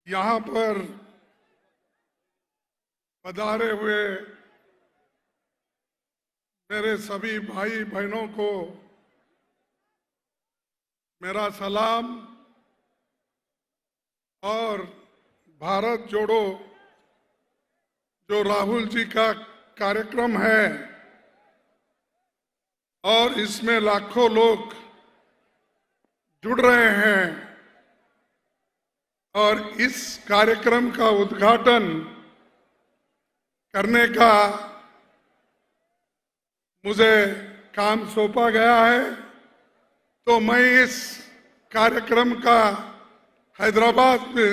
यहाँ पर पधारे हुए मेरे सभी भाई बहनों को मेरा सलाम और भारत जोड़ो जो राहुल जी का कार्यक्रम है और इसमें लाखों लोग जुड़ रहे हैं और इस कार्यक्रम का उद्घाटन करने का मुझे काम सौंपा गया है, तो मैं इस कार्यक्रम का हैदराबाद में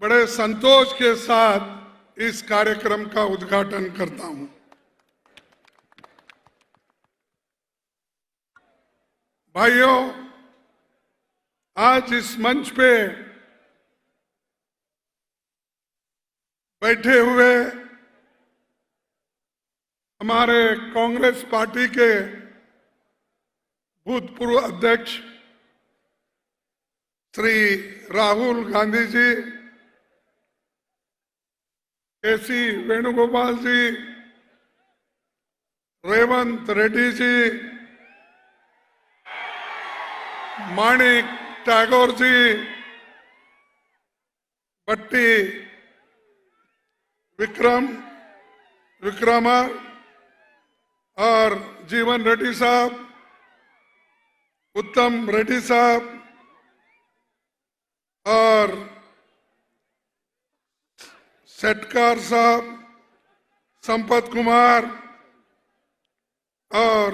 बड़े संतोष के साथ इस कार्यक्रम का उद्घाटन करता हूं। भाइयों, आज इस मंच पे बैठे हुए हमारे कांग्रेस पार्टी के भूतपूर्व अध्यक्ष श्री राहुल गांधी जी, केसी वेणुगोपाल जी, रेवंत रेड्डी जी, माणिक टैगोर जी, बट्टी विक्रमा और जीवन रेड्डी साहब, उत्तम रेड्डी साहब और सेटकार साहब, संपत कुमार और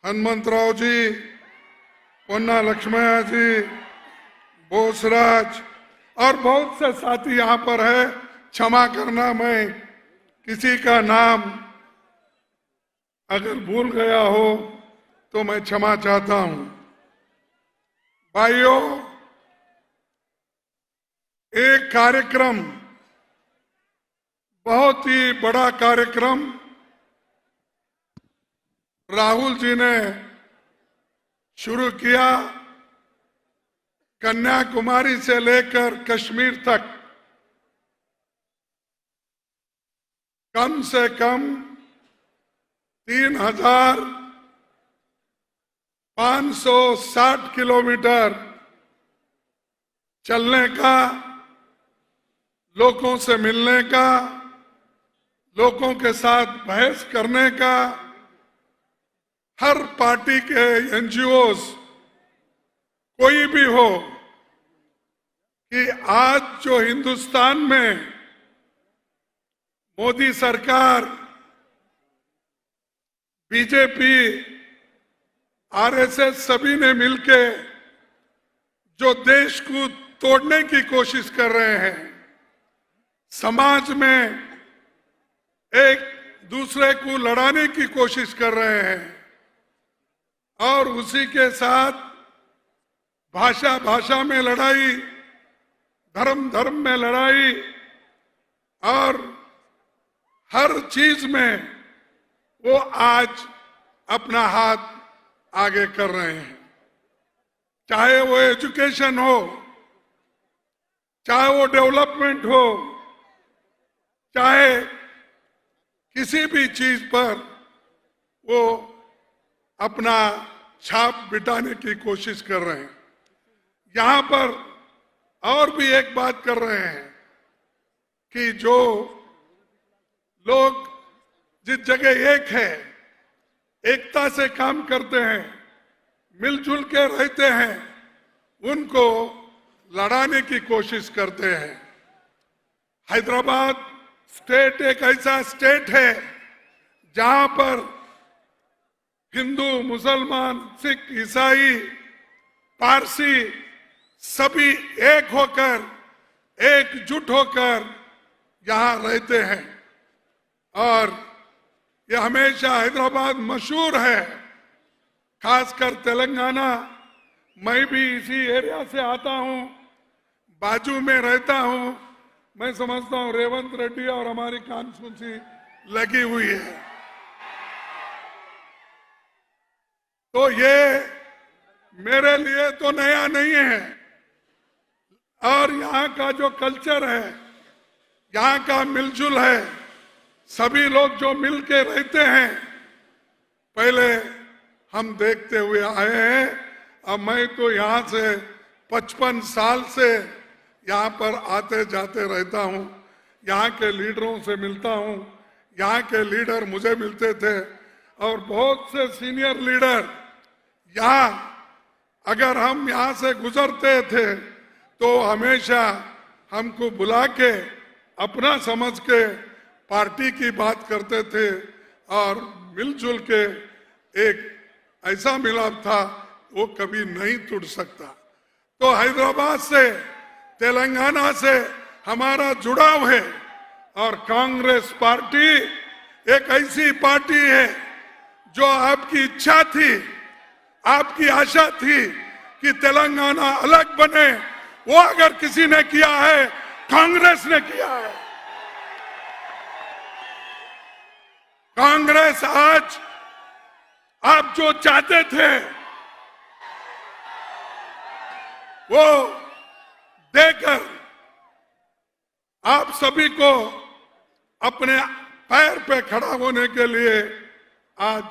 हनुमंतराव जी, पोन्ना लक्ष्मया जी, बोसराज और बहुत से साथी यहाँ पर है। क्षमा करना, मैं किसी का नाम अगर भूल गया हो तो मैं क्षमा चाहता हूं। भाइयों, एक कार्यक्रम, बहुत ही बड़ा कार्यक्रम राहुल जी ने शुरू किया। कन्याकुमारी से लेकर कश्मीर तक कम से कम 3,560 किलोमीटर चलने का, लोगों से मिलने का, लोगों के साथ बहस करने का, हर पार्टी के एनजीओस कोई भी हो, कि आज जो हिंदुस्तान में मोदी सरकार, बीजेपी, आरएसएस सभी ने मिलके जो देश को तोड़ने की कोशिश कर रहे हैं, समाज में एक दूसरे को लड़ाने की कोशिश कर रहे हैं और उसी के साथ भाषा भाषा में लड़ाई, धर्म धर्म में लड़ाई और हर चीज में वो आज अपना हाथ आगे कर रहे हैं। चाहे वो एजुकेशन हो, चाहे वो डेवलपमेंट हो, चाहे किसी भी चीज पर वो अपना छाप बिटाने की कोशिश कर रहे हैं। यहां पर और भी एक बात कर रहे हैं कि जो लोग जिस जगह एक है, एकता से काम करते हैं, मिलजुल के रहते हैं, उनको लड़ाने की कोशिश करते हैं। हैदराबाद स्टेट एक ऐसा स्टेट है जहां पर हिंदू, मुसलमान, सिख, ईसाई, पारसी सभी एक होकर, एकजुट होकर यहां रहते हैं और ये हमेशा हैदराबाद मशहूर है, खासकर तेलंगाना। मैं भी इसी एरिया से आता हूं, बाजू में रहता हूं। मैं समझता हूं रेवंत रेड्डी और हमारी कॉन्स्टिट्यूंसी लगी हुई है। तो ये मेरे लिए तो नया नहीं है, और यहाँ का जो कल्चर है, यहाँ का मिलजुल है, सभी लोग जो मिल के रहते हैं, पहले हम देखते हुए आए हैं। अब मैं तो यहाँ से 55 साल से यहाँ पर आते जाते रहता हूँ, यहाँ के लीडरों से मिलता हूँ, यहाँ के लीडर मुझे मिलते थे और बहुत से सीनियर लीडर यहाँ अगर हम यहाँ से गुजरते थे तो हमेशा हमको बुला के अपना समझ के पार्टी की बात करते थे और मिलजुल के एक ऐसा मिलाप था वो कभी नहीं टूट सकता। तो हैदराबाद से, तेलंगाना से हमारा जुड़ाव है और कांग्रेस पार्टी एक ऐसी पार्टी है जो आपकी इच्छा थी, आपकी आशा थी कि तेलंगाना अलग बने, वो अगर किसी ने किया है, कांग्रेस ने किया है। कांग्रेस आज आप जो चाहते थे वो देकर आप सभी को अपने पैर पे खड़ा होने के लिए आज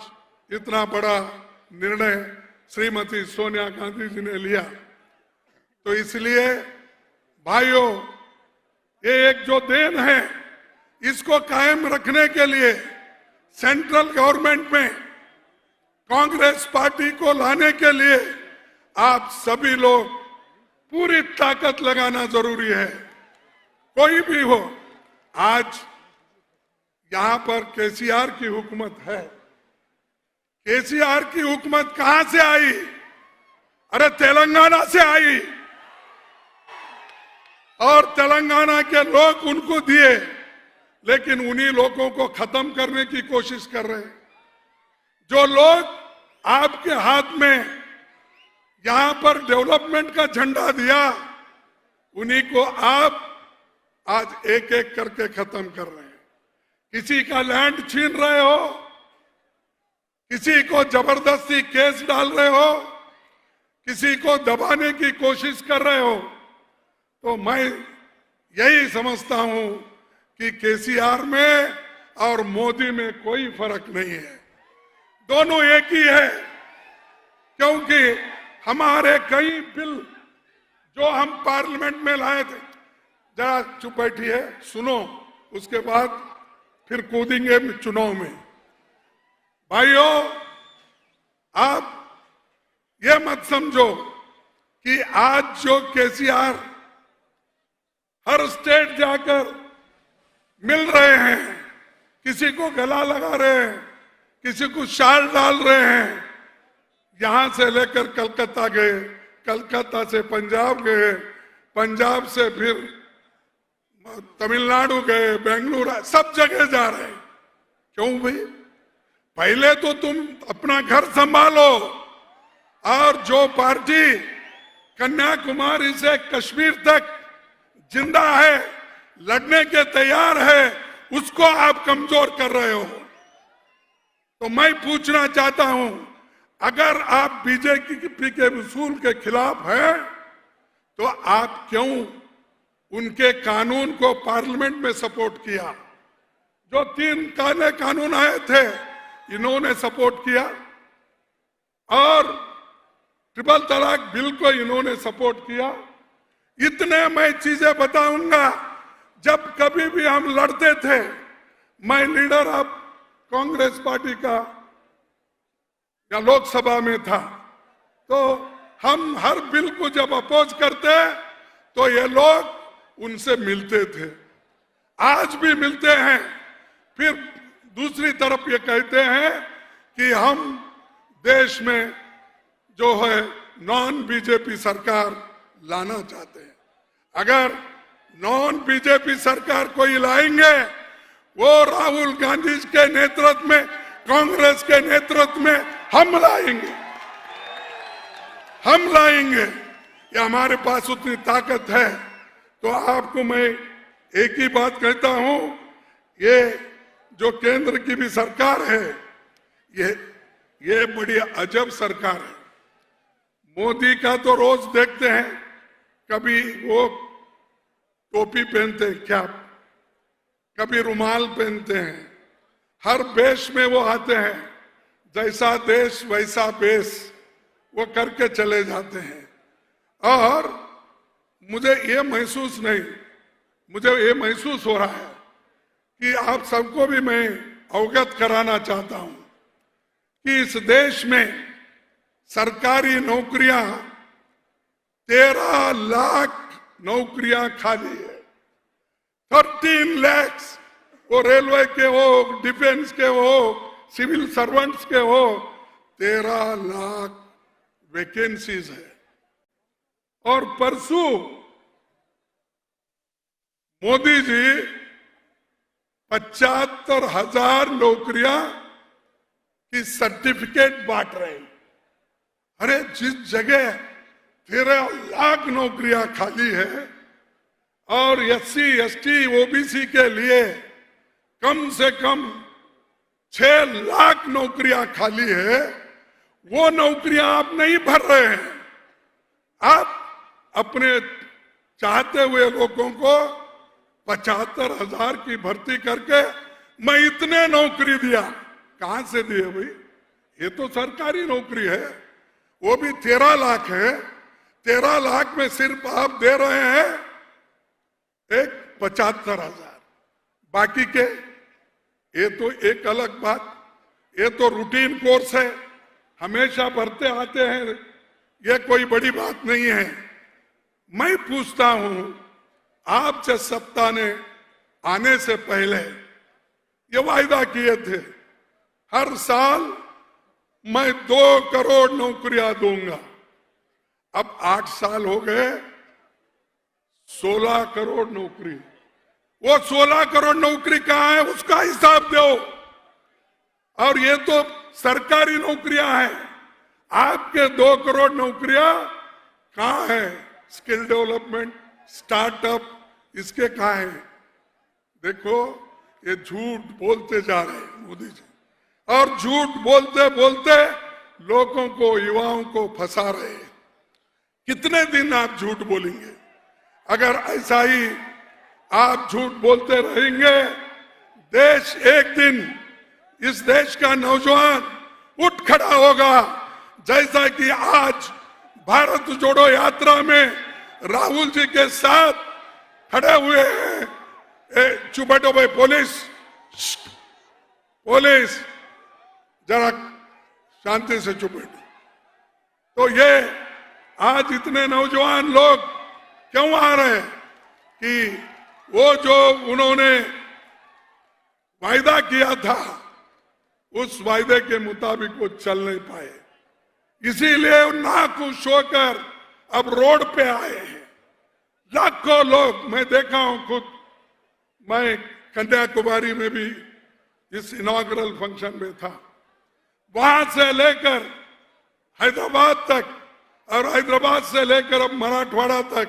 इतना बड़ा निर्णय श्रीमती सोनिया गांधी जी ने लिया। तो इसलिए भाइयों, ये एक जो देन है, इसको कायम रखने के लिए सेंट्रल गवर्नमेंट में कांग्रेस पार्टी को लाने के लिए आप सभी लोग पूरी ताकत लगाना जरूरी है। कोई भी हो, आज यहां पर केसीआर की हुकूमत है। केसीआर की हुकूमत कहां से आई? अरे तेलंगाना से आई और तेलंगाना के लोग उनको दिए, लेकिन उन्हीं लोगों को खत्म करने की कोशिश कर रहे हैं। जो लोग आपके हाथ में यहां पर डेवलपमेंट का झंडा दिया, उन्हीं को आप आज एक एक करके खत्म कर रहे हैं। किसी का लैंड छीन रहे हो, किसी को जबरदस्ती केस डाल रहे हो, किसी को दबाने की कोशिश कर रहे हो। तो मैं यही समझता हूं कि केसीआर में और मोदी में कोई फर्क नहीं है, दोनों एक ही है। क्योंकि हमारे कई बिल जो हम पार्लियामेंट में लाए थे, जरा चुप बैठिए, सुनो, उसके बाद फिर कूदेंगे चुनाव में। भाइयों, आप ये मत समझो कि आज जो केसीआर हर स्टेट जाकर मिल रहे हैं, किसी को गला लगा रहे हैं, किसी को शाल डाल रहे हैं, यहां से लेकर कलकत्ता गए, कलकत्ता से पंजाब गए, पंजाब से फिर तमिलनाडु गए, बेंगलुरु, सब जगह जा रहे हैं। क्यों भाई? पहले तो तुम अपना घर संभालो और जो पार्टी कन्याकुमारी से कश्मीर तक जिंदा है, लड़ने के तैयार है, उसको आप कमजोर कर रहे हो। तो मैं पूछना चाहता हूं, अगर आप बीजेपी के उसूल के खिलाफ हैं, तो आप क्यों उनके कानून को पार्लियामेंट में सपोर्ट किया? जो 3 काले कानून आए थे, इन्होंने सपोर्ट किया और ट्रिपल तलाक बिल को इन्होंने सपोर्ट किया। इतने मैं चीजें बताऊंगा। जब कभी भी हम लड़ते थे, मैं लीडर ऑफ कांग्रेस पार्टी का या लोकसभा में था, तो हम हर बिल को जब अपोज करते तो ये लोग उनसे मिलते थे, आज भी मिलते हैं। फिर दूसरी तरफ ये कहते हैं कि हम देश में जो है नॉन बीजेपी सरकार लाना चाहते हैं। अगर नॉन बीजेपी सरकार कोई लाएंगे, वो राहुल गांधी के नेतृत्व में, कांग्रेस के नेतृत्व में हम लाएंगे, हम लाएंगे। ये हमारे पास उतनी ताकत है। तो आपको मैं एक ही बात कहता हूं, ये जो केंद्र की भी सरकार है, ये बड़ी अजब सरकार है। मोदी का तो रोज देखते हैं, कभी वो टोपी पहनते हैं, क्या कभी रुमाल पहनते हैं, हर वेश में वो आते हैं, जैसा देश वैसा वेश वो करके चले जाते हैं। और मुझे ये महसूस हो रहा है कि आप सबको भी मैं अवगत कराना चाहता हूं कि इस देश में सरकारी नौकरियां 13 लाख नौकरियां खाली है। 13 लाख, वो रेलवे के हो, डिफेंस के हो, सिविल सर्वेंट्स के हो, 13 लाख वैकेंसीज है। और परसों मोदी जी 75,000 नौकरियां की सर्टिफिकेट बांट रहे हैं। अरे जिस जगह 13 लाख नौकरियां खाली है और SC, ST, OBC के लिए कम से कम 6 लाख नौकरियां खाली है, वो नौकरियां आप नहीं भर रहे हैं। आप अपने चाहते हुए लोगों को 75,000 की भर्ती करके मैं इतने नौकरी दिया, कहां से दिए भाई? ये तो सरकारी नौकरी है, वो भी 13 लाख है। 13 लाख में सिर्फ आप दे रहे हैं एक 75,000, बाकी के ये तो एक अलग बात, ये तो रूटीन कोर्स है, हमेशा भरते आते हैं, ये कोई बड़ी बात नहीं है। मैं पूछता हूं, आप जब सत्ता ने आने से पहले ये वायदा किए थे हर साल मैं 2 करोड़ नौकरियां दूंगा, अब 8 साल हो गए, 16 करोड़ नौकरी। वो 16 करोड़ नौकरी कहां है, उसका हिसाब दो। और ये तो सरकारी नौकरियां हैं, आपके 2 करोड़ नौकरियां कहां है? स्किल डेवलपमेंट, स्टार्टअप, इसके कहां है? देखो ये झूठ बोलते जा रहे हैं मोदी जी, और झूठ बोलते बोलते लोगों को, युवाओं को फंसा रहे हैं। कितने दिन आप झूठ बोलेंगे? अगर ऐसा ही आप झूठ बोलते रहेंगे, देश एक दिन, इस देश का नौजवान उठ खड़ा होगा, जैसा कि आज भारत जोड़ो यात्रा में राहुल जी के साथ खड़े हुए हैं। चुप बैठो भाई, पुलिस जरा शांति से चुप बैठो। तो ये आज इतने नौजवान लोग क्यों आ रहे हैं कि वो जो उन्होंने वायदा किया था उस वायदे के मुताबिक वो चल नहीं पाए, इसीलिए नाखुश होकर अब रोड पे आए हैं लाखों लोग। मैं देखा हूं खुद, मैं कन्याकुमारी में भी इस इनॉग्रल फंक्शन में था, वहां से लेकर हैदराबाद तक और हैदराबाद से लेकर अब मराठवाड़ा तक,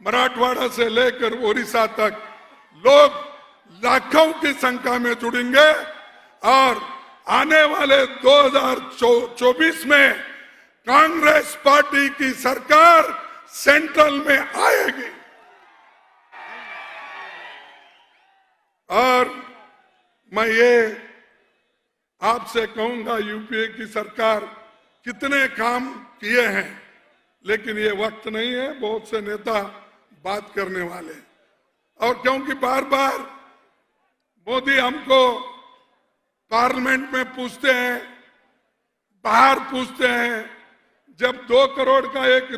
मराठवाड़ा से लेकर उड़ीसा तक लोग लाखों की संख्या में जुड़ेंगे और आने वाले 2024 में कांग्रेस पार्टी की सरकार सेंट्रल में आएगी। और मैं ये आपसे कहूंगा, यूपीए की सरकार कितने काम किए हैं, लेकिन ये वक्त नहीं है बहुत से नेता बात करने वाले। और क्योंकि बार बार मोदी हमको पार्लियामेंट में पूछते हैं, बाहर पूछते हैं, जब 2 करोड़ का एक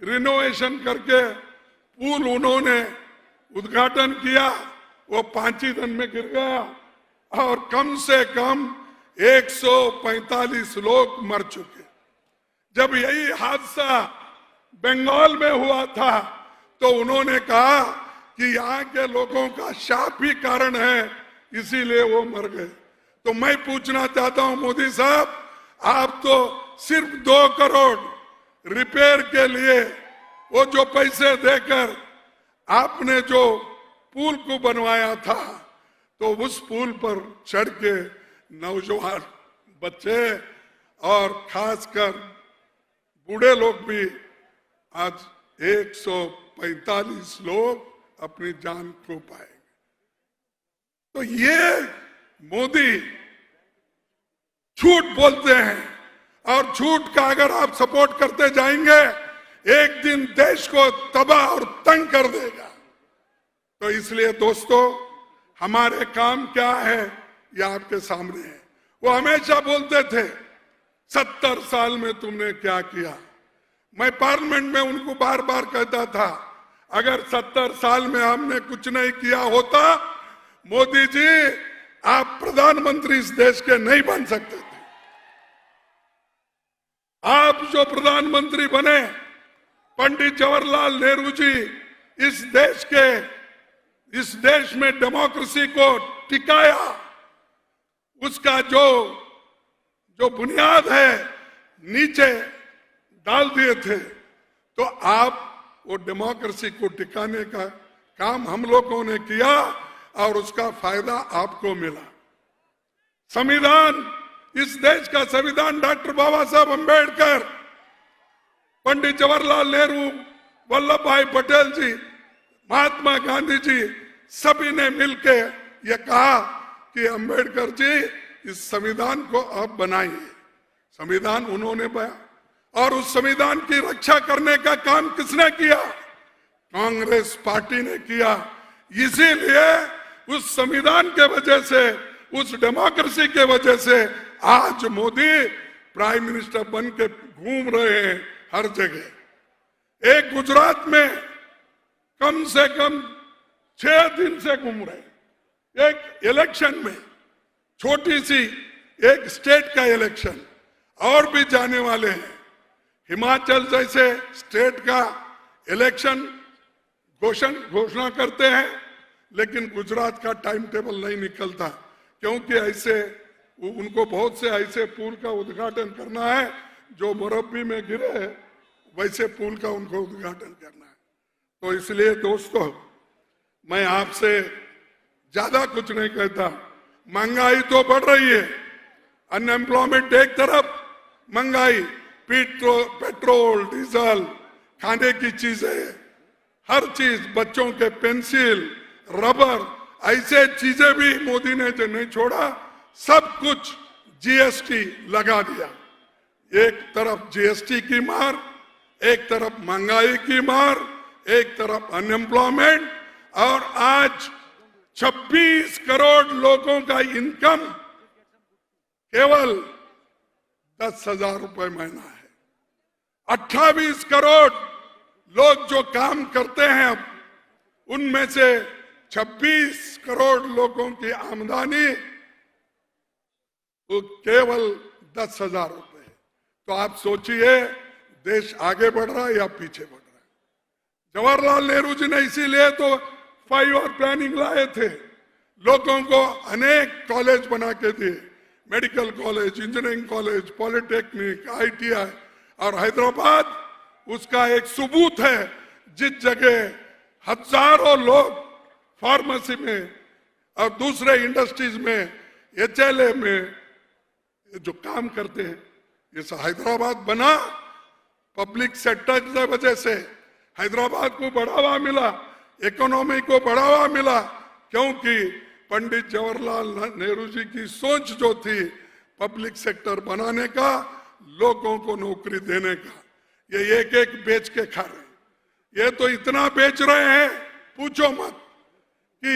रिनोवेशन करके पुल उन्होंने उद्घाटन किया, वो 5 ही दिन में गिर गया और कम से कम 145 लोग मर चुके। जब यही हादसा बंगाल में हुआ था तो उन्होंने कहा कि यहाँ के लोगों का शाप ही कारण है, इसीलिए वो मर गए। तो मैं पूछना चाहता हूं मोदी साहब, आप तो सिर्फ 2 करोड़ रिपेयर के लिए वो जो पैसे देकर आपने जो पुल को बनवाया था, तो उस पुल पर चढ़ के नौजवान बच्चे और खासकर बूढ़े लोग भी आज 145 लोग अपनी जान खो पाएंगे। तो ये मोदी झूठ बोलते हैं, और झूठ का अगर आप सपोर्ट करते जाएंगे एक दिन देश को तबाह और तंग कर देगा। तो इसलिए दोस्तों, हमारे काम क्या है ये आपके सामने है। वो हमेशा बोलते थे 70 साल में तुमने क्या किया। मैं पार्लियामेंट में उनको बार बार कहता था, अगर 70 साल में हमने कुछ नहीं किया होता, मोदी जी आप प्रधानमंत्री इस देश के नहीं बन सकते थे। आप जो प्रधानमंत्री बने, पंडित जवाहरलाल नेहरू जी इस देश में डेमोक्रेसी को टिकाया, उसका जो बुनियाद है नीचे डाल दिए थे। तो आप वो डेमोक्रेसी को टिकाने का काम हम लोगों ने किया और उसका फायदा आपको मिला। संविधान, इस देश का संविधान डॉक्टर बाबा साहब अंबेडकर, पंडित जवाहरलाल नेहरू, वल्लभ भाई पटेल जी, महात्मा गांधी जी, सभी ने मिलकर यह कहा कि अंबेडकर जी इस संविधान को आप बनाइए। संविधान उन्होंने बनाया, और उस संविधान की रक्षा करने का काम किसने किया? कांग्रेस पार्टी ने किया। इसीलिए उस संविधान के वजह से, उस डेमोक्रेसी के वजह से आज मोदी प्राइम मिनिस्टर बन के घूम रहे हैं हर जगह। एक गुजरात में कम से कम 6 दिन से घूम रहे। एक इलेक्शन में, छोटी सी एक स्टेट का इलेक्शन, और भी जाने वाले हैं। हिमाचल जैसे स्टेट का इलेक्शन घोषणा करते हैं, लेकिन गुजरात का टाइम टेबल नहीं निकलता, क्योंकि ऐसे उनको बहुत से ऐसे पुल का उद्घाटन करना है जो मुरब्बी में गिरे है, वैसे पुल का उनको उद्घाटन करना है। तो इसलिए दोस्तों, मैं आपसे ज्यादा कुछ नहीं कहता। महंगाई तो बढ़ रही है, अनएम्प्लॉयमेंट एक तरफ, महंगाई, पेट्रोल, डीजल, खाने की चीजें, हर चीज, बच्चों के पेंसिल, रबर, ऐसे चीजें भी मोदी ने जो नहीं छोड़ा, सब कुछ जीएसटी लगा दिया। एक तरफ जीएसटी की मार, एक तरफ महंगाई की मार, एक तरफ अनएम्प्लॉयमेंट, और आज 26 करोड़ लोगों का इनकम केवल 10,000 रुपए महीना है। 28 करोड़ लोग जो काम करते हैं, अब उनमें से 26 करोड़ लोगों की आमदनी तो केवल 10,000 रुपए है। तो आप सोचिए, देश आगे बढ़ रहा है या पीछे बढ़ रहा है। जवाहरलाल नेहरू जी ने इसीलिए तो 5 और प्लानिंग लाए थे, लोगों को अनेक कॉलेज बना के दिए, medical college, engineering college, polytechnic, ITI, और हैदराबाद उसका एक सबूत है। जिस जगह हजारों लोग फार्मेसी में और दूसरे इंडस्ट्रीज में, एचएलए में जो काम करते हैं, ये हैदराबाद बना पब्लिक सेक्टर की वजह से। हैदराबाद को बढ़ावा मिला, इकोनॉमी को बढ़ावा मिला, क्योंकि पंडित जवाहरलाल नेहरू जी की सोच जो थी पब्लिक सेक्टर बनाने का, लोगों को नौकरी देने का। ये एक एक बेच के खा रहे हैं। ये तो इतना बेच रहे हैं, पूछो मत, कि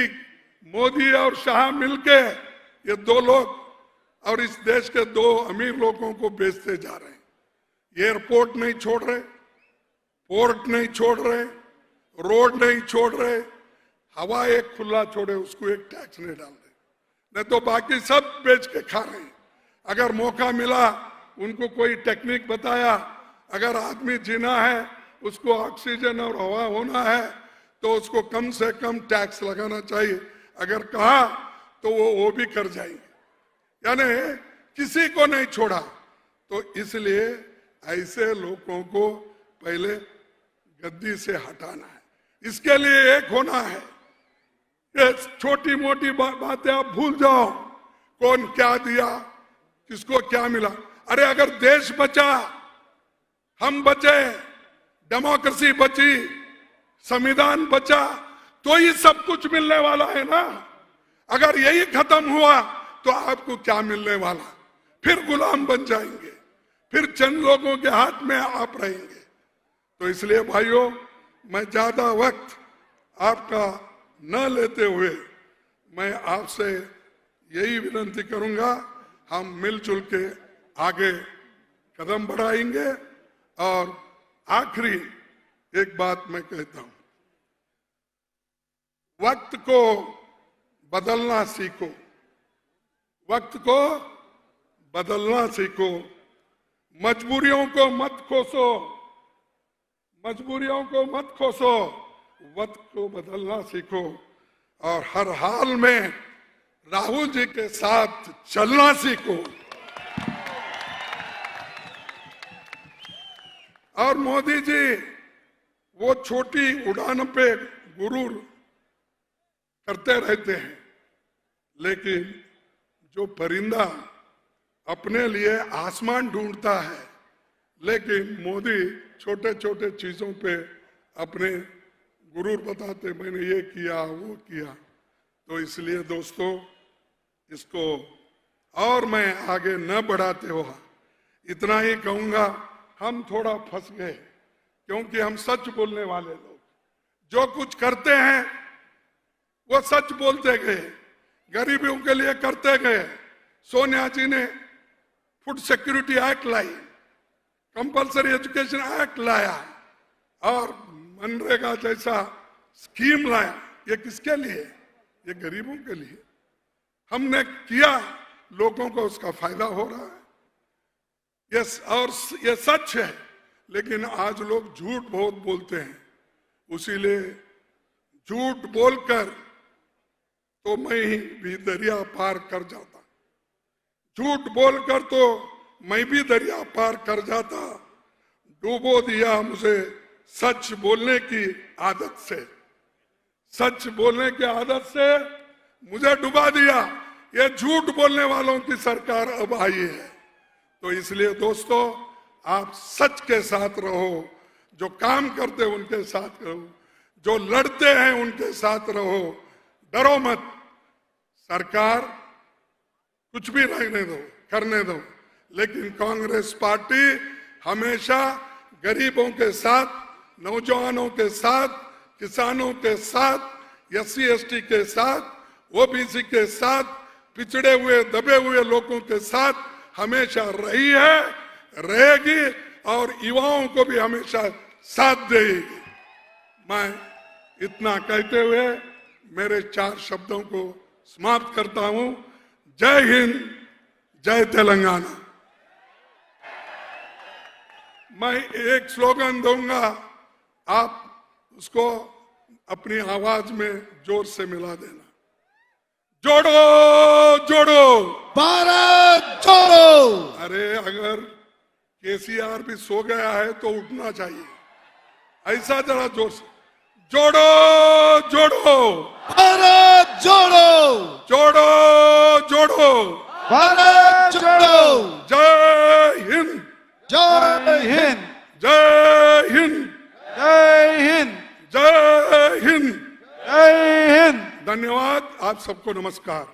मोदी और शाह मिलके ये 2 लोग और इस देश के 2 अमीर लोगों को बेचते जा रहे हैं। एयरपोर्ट नहीं छोड़ रहे, पोर्ट नहीं छोड़ रहे, रोड नहीं छोड़ रहे, हवा एक खुला छोड़े उसको एक टैक्स नहीं डाल रहे, नहीं तो बाकी सब बेच के खा रहे हैं। अगर मौका मिला, उनको कोई टेक्निक बताया, अगर आदमी जीना है, उसको ऑक्सीजन और हवा होना है, तो उसको कम से कम टैक्स लगाना चाहिए। अगर कहा तो वो भी कर जाएंगे, यानी किसी को नहीं छोड़ा। तो इसलिए ऐसे लोगों को पहले गद्दी से हटाना है। इसके लिए एक होना है, ये छोटी मोटी बातें आप भूल जाओ, कौन क्या दिया, किसको क्या मिला। अरे अगर देश बचा, हम बचे, डेमोक्रेसी बची, संविधान बचा, तो ही सब कुछ मिलने वाला है ना। अगर यही खत्म हुआ तो आपको क्या मिलने वाला? फिर गुलाम बन जाएंगे, फिर चंद लोगों के हाथ में आप रहेंगे। तो इसलिए भाइयों, मैं ज्यादा वक्त आपका न लेते हुए मैं आपसे यही विनती करूंगा, हम मिलजुल के आगे कदम बढ़ाएंगे। और आखिरी एक बात मैं कहता हूं, वक्त को बदलना सीखो, वक्त को बदलना सीखो, मजबूरियों को मत कोसो, मजबूरियों को मत कोसो, वक्त को बदलना सीखो और हर हाल में राहुल जी के साथ चलना सीखो। और मोदी जी वो छोटी उड़ान पे गुरूर करते रहते हैं, लेकिन जो परिंदा अपने लिए आसमान ढूंढता है, लेकिन मोदी छोटे छोटे चीजों पे अपने गुरूर बताते, मैंने ये किया वो किया। तो इसलिए दोस्तों, इसको और मैं आगे न बढ़ाते हुआ इतना ही कहूंगा, हम थोड़ा फंस गए क्योंकि हम सच बोलने वाले लोग जो कुछ करते हैं वो सच बोलते गए, गरीबों के लिए करते गए। सोनिया जी ने फूड सिक्योरिटी एक्ट लाई, कंपल्सरी एजुकेशन एक्ट लाया और मनरेगा जैसा स्कीम लाया। ये किसके लिए? ये गरीबों के लिए। हमने किया, लोगों को उसका फायदा हो रहा है। और ये सच है, लेकिन आज लोग झूठ बहुत बोलते हैं। उसीलिए झूठ बोलकर तो मैं ही भी दरिया पार कर जाता, झूठ बोलकर तो मैं भी दरिया पार कर जाता। डूबो दिया मुझे सच बोलने की आदत से, सच बोलने की आदत से मुझे डुबा दिया। ये झूठ बोलने वालों की सरकार अब आई है। तो इसलिए दोस्तों, आप सच के साथ रहो, जो काम करते हैं उनके साथ रहो, जो लड़ते हैं उनके साथ रहो, डरो मत। सरकार कुछ भी रहने दो, करने दो, लेकिन कांग्रेस पार्टी हमेशा गरीबों के साथ, नौजवानों के साथ, किसानों के साथ, SC/ST के साथ, OBC के साथ, पिछड़े हुए दबे हुए लोगों के साथ हमेशा रही है, रहेगी और युवाओं को भी हमेशा साथ देगी। मैं इतना कहते हुए मेरे 4 शब्दों को समाप्त करता हूं। जय हिंद, जय तेलंगाना। मैं एक स्लोगन दूंगा, आप उसको अपनी आवाज में जोर से मिला देना। जोड़ो जोड़ो भारत जोड़ो। अरे अगर KCR भी सो गया है तो उठना चाहिए, ऐसा जरा जोर से। जोड़ो जोड़ो भारत जोड़ो, जोड़ो जोड़ो भारत जोड़ो। जय हिंद, जय हिंद, जय हिंद, जय हिंद, जय हिंद। जय हिंद। धन्यवाद, आप सबको नमस्कार।